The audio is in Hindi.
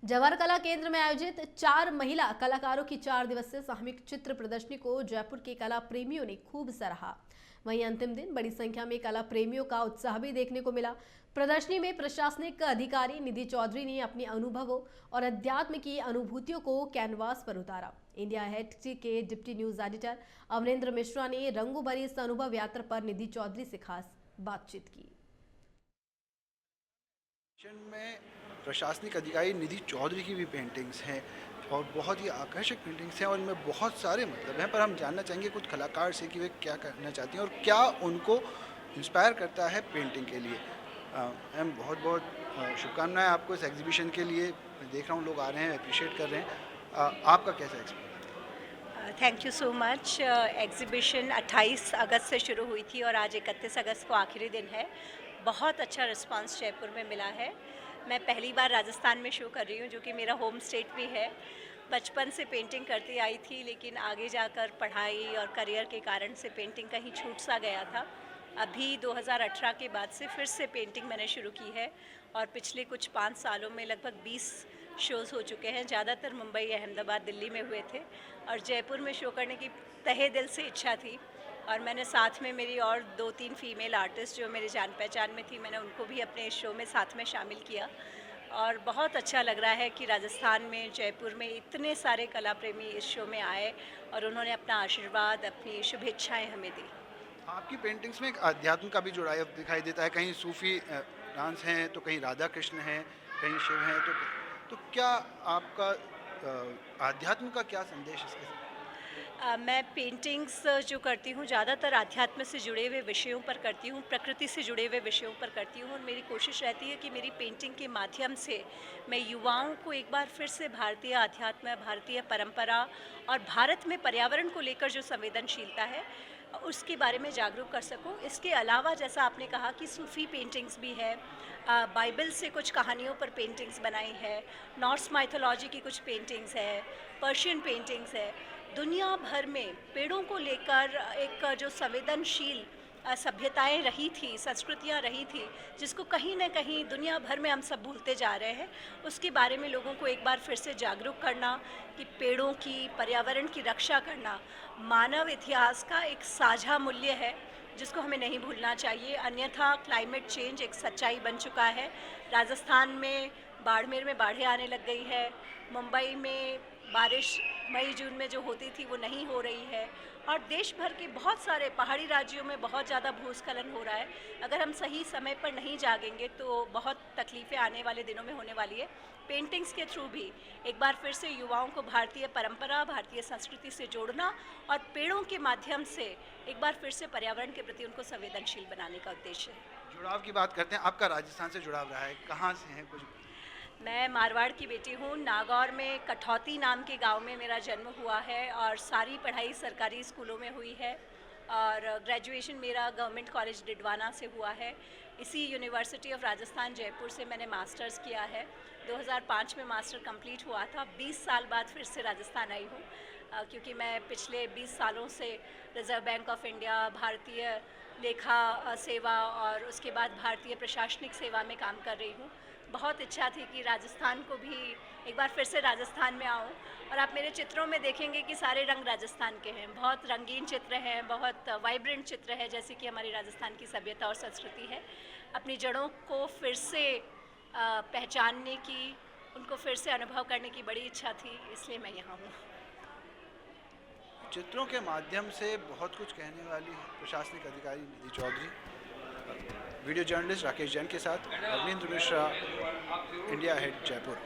जवाहर कला केंद्र में आयोजित 4 महिला कलाकारों की 4 दिवसीय सामूहिक चित्र प्रदर्शनी को जयपुर के कला प्रेमियों ने खूब सराहा। वहीं अंतिम दिन बड़ी संख्या में कला प्रेमियों का उत्साह भी देखने को मिला। प्रदर्शनी में प्रशासनिक अधिकारी निधि चौधरी ने अपने अनुभवों और अध्यात्म की अनुभूतियों को कैनवास पर उतारा। इंडिया हेड के deputy news editor Amarendra Mishra ने रंगों भरी इस अनुभव यात्रा पर निधि चौधरी से खास बातचीत की। में प्रशासनिक अधिकारी निधि चौधरी की भी पेंटिंग्स हैं और बहुत ही आकर्षक पेंटिंग्स हैं और इनमें बहुत सारे मतलब हैं, पर हम जानना चाहेंगे कुछ कलाकार से कि वे क्या करना चाहती हैं और क्या उनको इंस्पायर करता है पेंटिंग के लिए। मैम बहुत बहुत शुभकामनाएं आपको इस एग्जीबिशन के लिए। मैं देख रहा हूँ लोग आ रहे हैं, अप्रिशिएट कर रहे हैं। आपका कैसा experience? Thank you so much. Exhibition 28 अगस्त से शुरू हुई थी और आज 31 अगस्त को आखिरी दिन है। बहुत अच्छा रिस्पांस जयपुर में मिला है। मैं पहली बार राजस्थान में शो कर रही हूँ, जो कि मेरा होम स्टेट भी है। बचपन से पेंटिंग करती आई थी, लेकिन आगे जाकर पढ़ाई और करियर के कारण से पेंटिंग कहीं छूट सा गया था। अभी 2018 के बाद से फिर से पेंटिंग मैंने शुरू की है और पिछले कुछ 5 सालों में लगभग 20 शोज़ हो चुके हैं। ज़्यादातर मुंबई, अहमदाबाद, दिल्ली में हुए थे और जयपुर में शो करने की तहे दिल से इच्छा थी। और मैंने साथ में मेरी और 2-3 फीमेल आर्टिस्ट जो मेरी जान पहचान में थी, मैंने उनको भी अपने इस शो में साथ में शामिल किया और बहुत अच्छा लग रहा है कि राजस्थान में, जयपुर में इतने सारे कला प्रेमी इस शो में आए और उन्होंने अपना आशीर्वाद, अपनी शुभेच्छाएँ हमें दी। आपकी पेंटिंग्स में एक अध्यात्म का भी जुड़ाव दिखाई देता है। कहीं सूफी डांस हैं तो कहीं राधा कृष्ण हैं, कहीं शिव हैं। तो क्या आपका आध्यात्म का क्या संदेश इसके साथ? मैं पेंटिंग्स जो करती हूँ ज़्यादातर आध्यात्म से जुड़े हुए विषयों पर करती हूँ, प्रकृति से जुड़े हुए विषयों पर करती हूँ और मेरी कोशिश रहती है कि मेरी पेंटिंग के माध्यम से मैं युवाओं को एक बार फिर से भारतीय आध्यात्म, भारतीय परंपरा और भारत में पर्यावरण को लेकर जो संवेदनशीलता है उसके बारे में जागरूक कर सकूं। इसके अलावा जैसा आपने कहा कि सूफ़ी पेंटिंग्स भी है, बाइबल से कुछ कहानियों पर पेंटिंग्स बनाई है, नॉर्स माइथोलॉजी की कुछ पेंटिंग्स है, पर्शियन पेंटिंग्स है। दुनिया भर में पेड़ों को लेकर एक जो संवेदनशील सभ्यताएं रही थी, संस्कृतियां रही थी, जिसको कहीं ना कहीं दुनिया भर में हम सब भूलते जा रहे हैं, उसके बारे में लोगों को एक बार फिर से जागरूक करना कि पेड़ों की, पर्यावरण की रक्षा करना मानव इतिहास का एक साझा मूल्य है जिसको हमें नहीं भूलना चाहिए। अन्यथा क्लाइमेट चेंज एक सच्चाई बन चुका है। राजस्थान में, बाड़मेर में बाढ़ें आने लग गई है, मुंबई में बारिश मई जून में जो होती थी वो नहीं हो रही है और देश भर के बहुत सारे पहाड़ी राज्यों में बहुत ज़्यादा भूस्खलन हो रहा है। अगर हम सही समय पर नहीं जागेंगे तो बहुत तकलीफ़ें आने वाले दिनों में होने वाली है। पेंटिंग्स के थ्रू भी एक बार फिर से युवाओं को भारतीय परंपरा, भारतीय संस्कृति से जोड़ना और पेड़ों के माध्यम से एक बार फिर से पर्यावरण के प्रति उनको संवेदनशील बनाने का उद्देश्य है। जुड़ाव की बात करते हैं, आपका राजस्थान से जुड़ाव रहा है, कहाँ से हैं कुछ? मैं मारवाड़ की बेटी हूँ। नागौर में कठौती नाम के गांव में मेरा जन्म हुआ है और सारी पढ़ाई सरकारी स्कूलों में हुई है और ग्रेजुएशन मेरा गवर्नमेंट कॉलेज डिडवाना से हुआ है। इसी यूनिवर्सिटी ऑफ राजस्थान जयपुर से मैंने मास्टर्स किया है। 2005 में मास्टर कंप्लीट हुआ था। 20 साल बाद फिर से राजस्थान आई हूँ क्योंकि मैं पिछले 20 सालों से रिज़र्व बैंक ऑफ इंडिया, भारतीय लेखा सेवा और उसके बाद भारतीय प्रशासनिक सेवा में काम कर रही हूँ। बहुत इच्छा थी कि राजस्थान को भी एक बार फिर से राजस्थान में आऊँ और आप मेरे चित्रों में देखेंगे कि सारे रंग राजस्थान के हैं। बहुत रंगीन चित्र हैं, बहुत वाइब्रेंट चित्र है, जैसे कि हमारी राजस्थान की सभ्यता और संस्कृति है। अपनी जड़ों को फिर से पहचानने की, उनको फिर से अनुभव करने की बड़ी इच्छा थी, इसलिए मैं यहाँ हूँ। चित्रों के माध्यम से बहुत कुछ कहने वाली प्रशासनिक अधिकारी निधि चौधरी। वीडियो जर्नलिस्ट राकेश जैन के साथ अरविंद मिश्रा, इंडिया हेड, जयपुर।